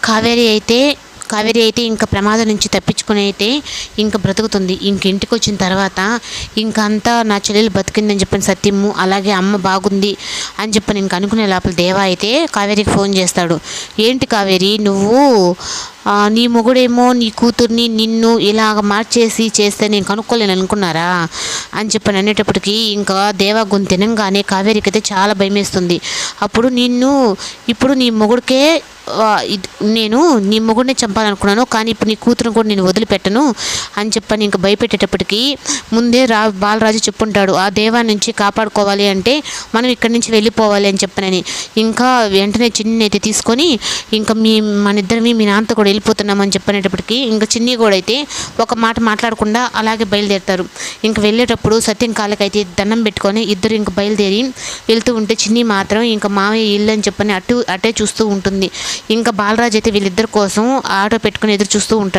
కావేరి అయితే ఇంకా ప్రమాదం నుంచి తప్పించుకుని అయితే ఇంకా బ్రతుకుతుంది. ఇంటికి వచ్చిన తర్వాత ఇంకా అంతా నా చెల్లెలు బతికిందని చెప్పిన సత్యము, అలాగే అమ్మ బాగుంది అని చెప్పని ఇంక అనుకునే లోపల దేవా అయితే కావేరికి ఫోన్ చేస్తాడు. ఏంటి కావేరి, నువ్వు నీ మొగుడేమో నీ కూతుర్ని నిన్ను ఇలాగ మార్చేసి చేస్తే నేను కనుక్కోలేను అనుకున్నారా అని చెప్పని అనేటప్పటికీ ఇంకా దేవా గొంతు తినంగానే కావేరికి అయితే చాలా భయం వేస్తుంది. అప్పుడు ఇప్పుడు నీ మొగుడికే నేను నీ మొగుడిని చంపాలనుకున్నాను, కానీ ఇప్పుడు నీ కూతురు కూడా నేను వదిలిపెట్టను అని చెప్పని ఇంకా భయపెట్టేటప్పటికీ ముందే బాలరాజు చెప్పుంటాడు, ఆ దేవా నుంచి కాపాడుకోవాలి అంటే మనం ఇక్కడి నుంచి వెళ్ళిపోవాలి అని చెప్పనని. ఇంకా వెంటనే చిన్ని అయితే తీసుకొని ఇంకా మన ఇద్దరిని మీ నాన్నతో కూడా వెళ్ళిపోతున్నామని చెప్పనేటప్పటికీ ఇంకా చిన్ని కూడా అయితే ఒక మాట మాట్లాడకుండా అలాగే బయలుదేరుతారు. ఇంక వెళ్ళేటప్పుడు సత్యం కాళ్ళకైతే దండం పెట్టుకొని ఇద్దరు ఇంక బయలుదేరి వెళ్తూ ఉంటే చిన్ని మాత్రం ఇంకా మావయ్య ఇల్లు అని చెప్పని అటే చూస్తూ ఉంటుంది. ఇంకా బాలరాజు అయితే వీళ్ళిద్దరి కోసం ఆటో పెట్టుకుని ఎదురు చూస్తూ ఉంటాడు.